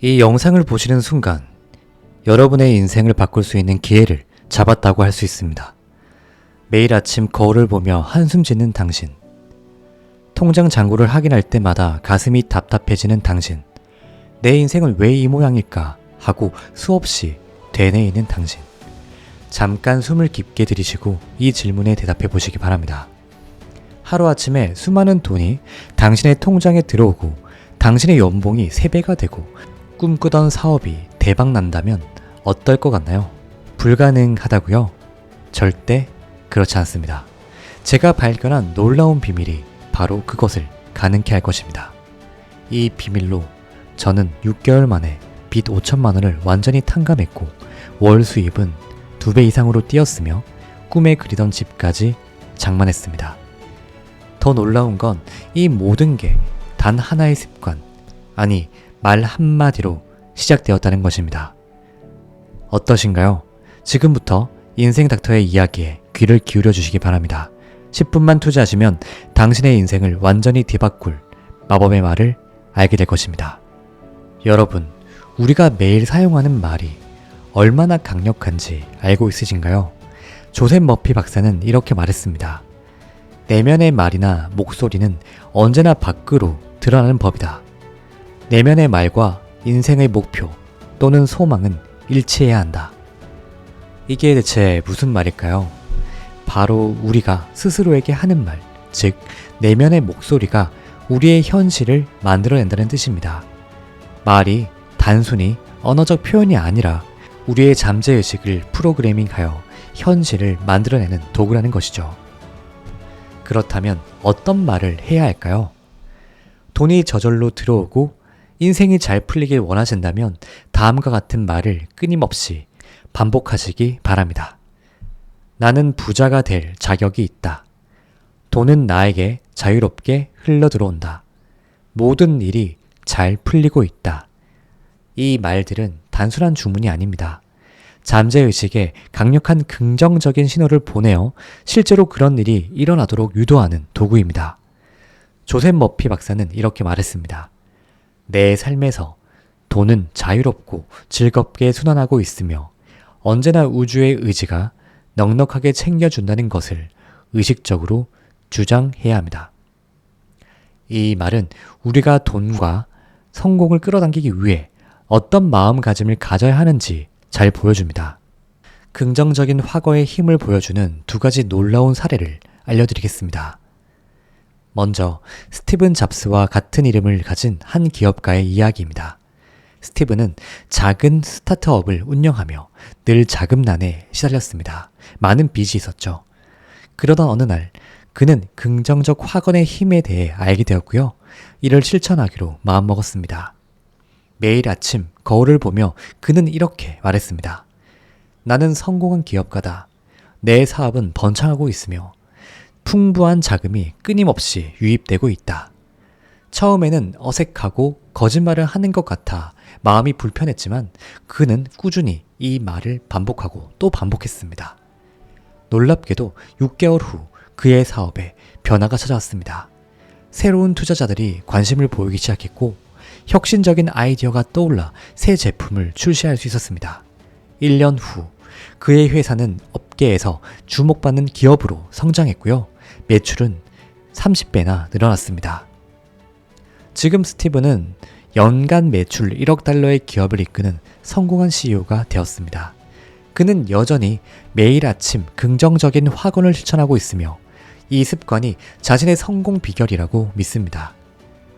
이 영상을 보시는 순간 여러분의 인생을 바꿀 수 있는 기회를 잡았다고 할 수 있습니다. 매일 아침 거울을 보며 한숨 짓는 당신, 통장 잔고를 확인할 때마다 가슴이 답답해지는 당신, 내 인생은 왜 이 모양일까 하고 수없이 되뇌이는 당신, 잠깐 숨을 깊게 들이쉬고 이 질문에 대답해 보시기 바랍니다. 하루아침에 수많은 돈이 당신의 통장에 들어오고 당신의 연봉이 3배가 되고 꿈꾸던 사업이 대박난다면 어떨 것 같나요? 불가능하다고요? 절대 그렇지 않습니다. 제가 발견한 놀라운 비밀이 바로 그것을 가능케 할 것입니다. 이 비밀로 저는 6개월 만에 빚 5천만 원을 완전히 탕감했고 월 수입은 2배 이상으로 뛰었으며 꿈에 그리던 집까지 장만했습니다. 더 놀라운 건 이 모든 게 단 하나의 습관, 아니 말 한마디로 시작되었다는 것입니다. 어떠신가요? 지금부터 인생 닥터의 이야기에 귀를 기울여 주시기 바랍니다. 10분만 투자하시면 당신의 인생을 완전히 뒤바꿀 마법의 말을 알게 될 것입니다. 여러분, 우리가 매일 사용하는 말이 얼마나 강력한지 알고 있으신가요? 조셉 머피 박사는 이렇게 말했습니다. 내면의 말이나 목소리는 언제나 밖으로 드러나는 법이다. 내면의 말과 인생의 목표 또는 소망은 일치해야 한다. 이게 대체 무슨 말일까요? 바로 우리가 스스로에게 하는 말, 즉 내면의 목소리가 우리의 현실을 만들어낸다는 뜻입니다. 말이 단순히 언어적 표현이 아니라 우리의 잠재의식을 프로그래밍하여 현실을 만들어내는 도구라는 것이죠. 그렇다면 어떤 말을 해야 할까요? 돈이 저절로 들어오고 인생이 잘 풀리길 원하신다면 다음과 같은 말을 끊임없이 반복하시기 바랍니다. 나는 부자가 될 자격이 있다. 돈은 나에게 자유롭게 흘러들어온다. 모든 일이 잘 풀리고 있다. 이 말들은 단순한 주문이 아닙니다. 잠재의식에 강력한 긍정적인 신호를 보내어 실제로 그런 일이 일어나도록 유도하는 도구입니다. 조셉 머피 박사는 이렇게 말했습니다. 내 삶에서 돈은 자유롭고 즐겁게 순환하고 있으며 언제나 우주의 의지가 넉넉하게 챙겨준다는 것을 의식적으로 주장해야 합니다. 이 말은 우리가 돈과 성공을 끌어당기기 위해 어떤 마음가짐을 가져야 하는지 잘 보여줍니다. 긍정적인 화거의 힘을 보여주는 2가지 놀라운 사례를 알려드리겠습니다. 먼저 스티븐 잡스와 같은 이름을 가진 한 기업가의 이야기입니다. 스티븐은 작은 스타트업을 운영하며 늘 자금난에 시달렸습니다. 많은 빚이 있었죠. 그러던 어느 날 그는 긍정적 확언의 힘에 대해 알게 되었고요. 이를 실천하기로 마음먹었습니다. 매일 아침 거울을 보며 그는 이렇게 말했습니다. 나는 성공한 기업가다. 내 사업은 번창하고 있으며 풍부한 자금이 끊임없이 유입되고 있다. 처음에는 어색하고 거짓말을 하는 것 같아 마음이 불편했지만 그는 꾸준히 이 말을 반복하고 또 반복했습니다. 놀랍게도 6개월 후 그의 사업에 변화가 찾아왔습니다. 새로운 투자자들이 관심을 보이기 시작했고 혁신적인 아이디어가 떠올라 새 제품을 출시할 수 있었습니다. 1년 후 그의 회사는 업계에서 주목받는 기업으로 성장했고요. 매출은 30배나 늘어났습니다. 지금 스티븐은 연간 매출 1억 달러의 기업을 이끄는 성공한 CEO가 되었습니다. 그는 여전히 매일 아침 긍정적인 확언을 실천하고 있으며 이 습관이 자신의 성공 비결이라고 믿습니다.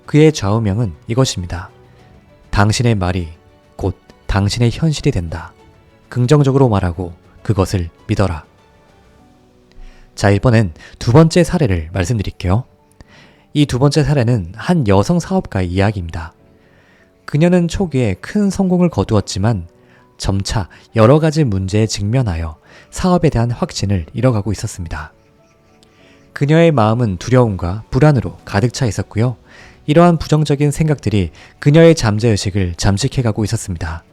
그의 좌우명은 이것입니다. 당신의 말이 곧 당신의 현실이 된다. 긍정적으로 말하고 그것을 믿어라. 자, 이번엔 2번째 사례를 말씀드릴게요. 이 2번째 사례는 한 여성 사업가의 이야기입니다. 그녀는 초기에 큰 성공을 거두었지만 점차 여러 가지 문제에 직면하여 사업에 대한 확신을 잃어가고 있었습니다. 그녀의 마음은 두려움과 불안으로 가득 차 있었고요. 이러한 부정적인 생각들이 그녀의 잠재의식을 잠식해가고 있었습니다.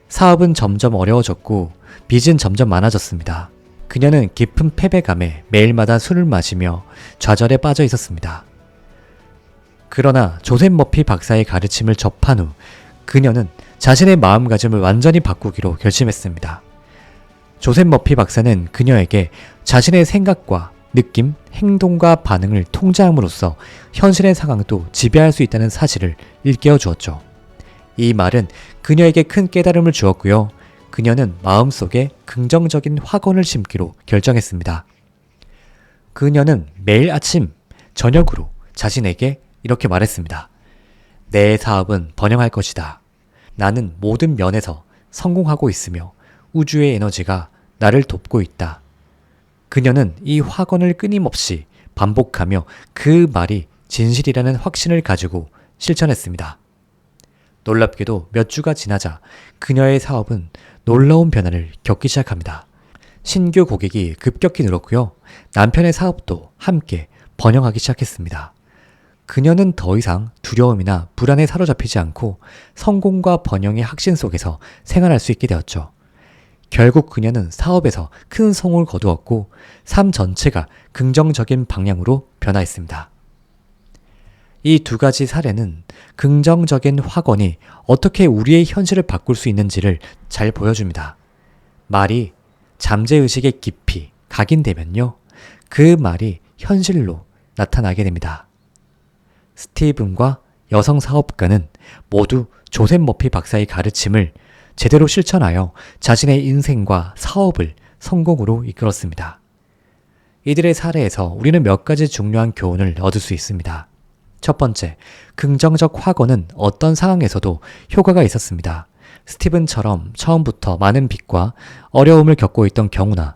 사업은 점점 어려워졌고 빚은 점점 많아졌습니다. 그녀는 깊은 패배감에 매일마다 술을 마시며 좌절에 빠져 있었습니다. 그러나 조셉 머피 박사의 가르침을 접한 후 그녀는 자신의 마음가짐을 완전히 바꾸기로 결심했습니다. 조셉 머피 박사는 그녀에게 자신의 생각과 느낌, 행동과 반응을 통제함으로써 현실의 상황도 지배할 수 있다는 사실을 일깨워 주었죠. 이 말은 그녀에게 큰 깨달음을 주었고요. 그녀는 마음속에 긍정적인 확언을 심기로 결정했습니다. 그녀는 매일 아침, 저녁으로 자신에게 이렇게 말했습니다. 내 사업은 번영할 것이다. 나는 모든 면에서 성공하고 있으며 우주의 에너지가 나를 돕고 있다. 그녀는 이 확언을 끊임없이 반복하며 그 말이 진실이라는 확신을 가지고 실천했습니다. 놀랍게도 몇 주가 지나자 그녀의 사업은 놀라운 변화를 겪기 시작합니다. 신규 고객이 급격히 늘었고요. 남편의 사업도 함께 번영하기 시작했습니다. 그녀는 더 이상 두려움이나 불안에 사로잡히지 않고 성공과 번영의 확신 속에서 생활할 수 있게 되었죠. 결국 그녀는 사업에서 큰 성공을 거두었고 삶 전체가 긍정적인 방향으로 변화했습니다. 이 두 가지 사례는 긍정적인 확언이 어떻게 우리의 현실을 바꿀 수 있는지를 잘 보여줍니다. 말이 잠재의식에 깊이 각인되면요. 그 말이 현실로 나타나게 됩니다. 스티븐과 여성 사업가는 모두 조셉 머피 박사의 가르침을 제대로 실천하여 자신의 인생과 사업을 성공으로 이끌었습니다. 이들의 사례에서 우리는 몇 가지 중요한 교훈을 얻을 수 있습니다. 첫 번째, 긍정적 확언은 어떤 상황에서도 효과가 있었습니다. 스티븐처럼 처음부터 많은 빚과 어려움을 겪고 있던 경우나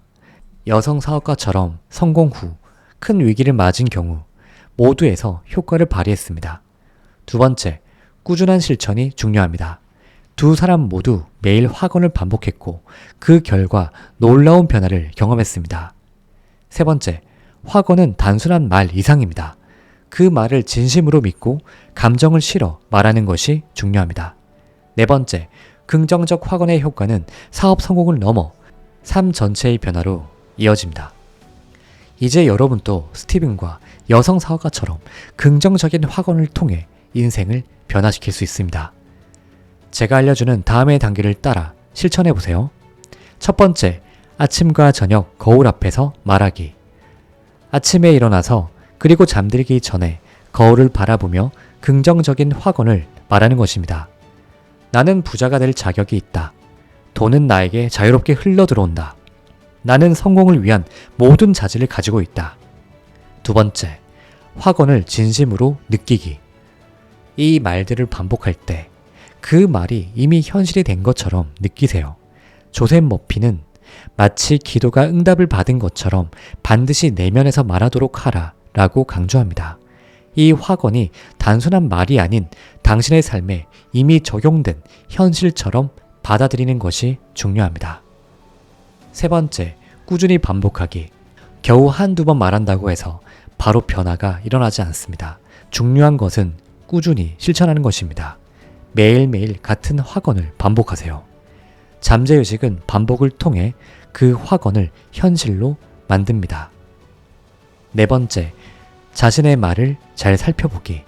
여성 사업가처럼 성공 후 큰 위기를 맞은 경우 모두에서 효과를 발휘했습니다. 두 번째, 꾸준한 실천이 중요합니다. 두 사람 모두 매일 확언을 반복했고 그 결과 놀라운 변화를 경험했습니다. 세 번째, 확언은 단순한 말 이상입니다. 그 말을 진심으로 믿고 감정을 실어 말하는 것이 중요합니다. 네 번째, 긍정적 확언의 효과는 사업 성공을 넘어 삶 전체의 변화로 이어집니다. 이제 여러분도 스티븐과 여성 사업가처럼 긍정적인 확언을 통해 인생을 변화시킬 수 있습니다. 제가 알려주는 다음의 단계를 따라 실천해보세요. 첫 번째, 아침과 저녁 거울 앞에서 말하기. 아침에 일어나서 그리고 잠들기 전에 거울을 바라보며 긍정적인 확언을 말하는 것입니다. 나는 부자가 될 자격이 있다. 돈은 나에게 자유롭게 흘러 들어온다. 나는 성공을 위한 모든 자질을 가지고 있다. 두 번째, 확언을 진심으로 느끼기. 이 말들을 반복할 때 그 말이 이미 현실이 된 것처럼 느끼세요. 조셉 머피는 마치 기도가 응답을 받은 것처럼 반드시 내면에서 말하도록 하라 라고 강조합니다. 이 확언이 단순한 말이 아닌 당신의 삶에 이미 적용된 현실처럼 받아들이는 것이 중요합니다. 세 번째, 꾸준히 반복하기. 겨우 한두 번 말한다고 해서 바로 변화가 일어나지 않습니다. 중요한 것은 꾸준히 실천하는 것입니다. 매일매일 같은 확언을 반복하세요. 잠재의식은 반복을 통해 그 확언을 현실로 만듭니다. 네 번째, 자신의 말을 잘 살펴보기.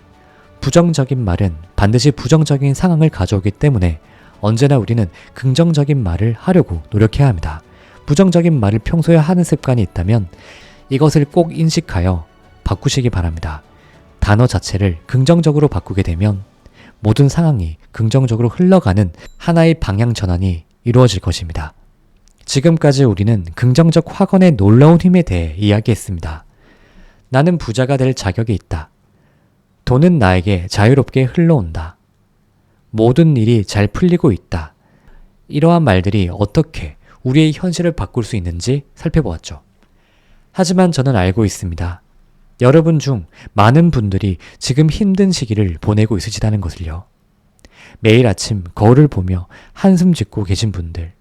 부정적인 말은 반드시 부정적인 상황을 가져오기 때문에 언제나 우리는 긍정적인 말을 하려고 노력해야 합니다. 부정적인 말을 평소에 하는 습관이 있다면 이것을 꼭 인식하여 바꾸시기 바랍니다. 단어 자체를 긍정적으로 바꾸게 되면 모든 상황이 긍정적으로 흘러가는 하나의 방향 전환이 이루어질 것입니다. 지금까지 우리는 긍정적 확언의 놀라운 힘에 대해 이야기했습니다. 나는 부자가 될 자격이 있다. 돈은 나에게 자유롭게 흘러온다. 모든 일이 잘 풀리고 있다. 이러한 말들이 어떻게 우리의 현실을 바꿀 수 있는지 살펴보았죠. 하지만 저는 알고 있습니다. 여러분 중 많은 분들이 지금 힘든 시기를 보내고 있으시다는 것을요. 매일 아침 거울을 보며 한숨 짓고 계신 분들,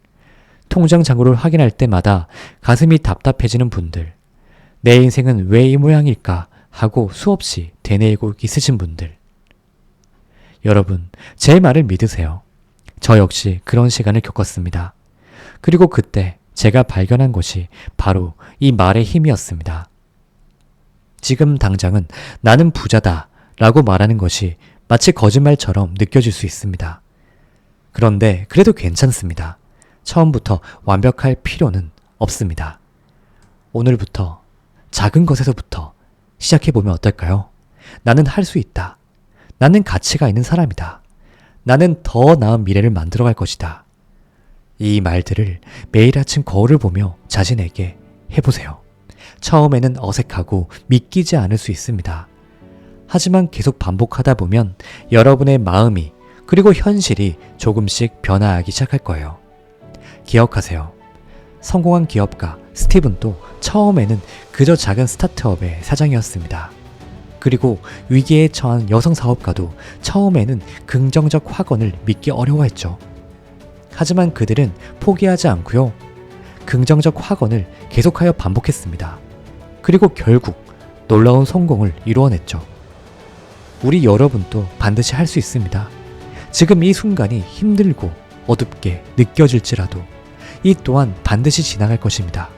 통장 잔고를 확인할 때마다 가슴이 답답해지는 분들, 내 인생은 왜 이 모양일까 하고 수없이 되뇌이고 있으신 분들. 여러분, 제 말을 믿으세요. 저 역시 그런 시간을 겪었습니다. 그리고 그때 제가 발견한 것이 바로 이 말의 힘이었습니다. 지금 당장은 나는 부자다 라고 말하는 것이 마치 거짓말처럼 느껴질 수 있습니다. 그런데 그래도 괜찮습니다. 처음부터 완벽할 필요는 없습니다. 오늘부터 작은 것에서부터 시작해보면 어떨까요? 나는 할 수 있다. 나는 가치가 있는 사람이다. 나는 더 나은 미래를 만들어갈 것이다. 이 말들을 매일 아침 거울을 보며 자신에게 해보세요. 처음에는 어색하고 믿기지 않을 수 있습니다. 하지만 계속 반복하다 보면 여러분의 마음이 그리고 현실이 조금씩 변화하기 시작할 거예요. 기억하세요. 성공한 기업가 스티븐도 처음에는 그저 작은 스타트업의 사장이었습니다. 그리고 위기에 처한 여성 사업가도 처음에는 긍정적 확언을 믿기 어려워했죠. 하지만 그들은 포기하지 않고요. 긍정적 확언을 계속하여 반복했습니다. 그리고 결국 놀라운 성공을 이루어냈죠. 우리 여러분도 반드시 할 수 있습니다. 지금 이 순간이 힘들고 어둡게 느껴질지라도 이 또한 반드시 지나갈 것입니다.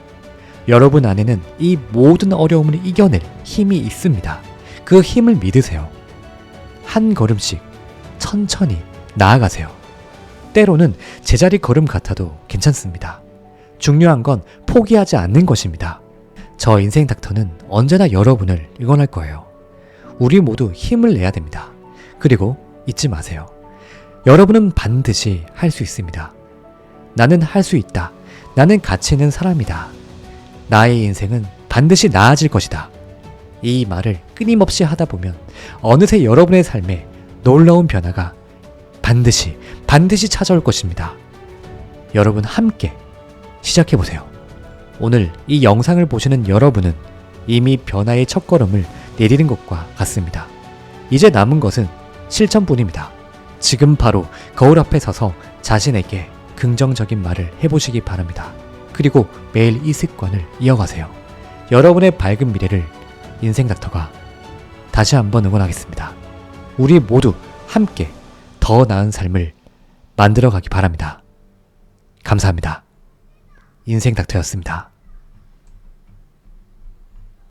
여러분 안에는 이 모든 어려움을 이겨낼 힘이 있습니다. 그 힘을 믿으세요. 한 걸음씩 천천히 나아가세요. 때로는 제자리 걸음 같아도 괜찮습니다. 중요한 건 포기하지 않는 것입니다. 저 인생 닥터는 언제나 여러분을 응원할 거예요. 우리 모두 힘을 내야 됩니다. 그리고 잊지 마세요. 여러분은 반드시 할 수 있습니다. 나는 할 수 있다. 나는 가치 있는 사람이다. 나의 인생은 반드시 나아질 것이다. 이 말을 끊임없이 하다 보면 어느새 여러분의 삶에 놀라운 변화가 반드시 찾아올 것입니다. 여러분 함께 시작해보세요. 오늘 이 영상을 보시는 여러분은 이미 변화의 첫걸음을 내디딘 것과 같습니다. 이제 남은 것은 실천뿐입니다. 지금 바로 거울 앞에 서서 자신에게 긍정적인 말을 해보시기 바랍니다. 그리고 매일 이 습관을 이어가세요. 여러분의 밝은 미래를 인생 닥터가 다시 한번 응원하겠습니다. 우리 모두 함께 더 나은 삶을 만들어가기 바랍니다. 감사합니다. 인생 닥터였습니다.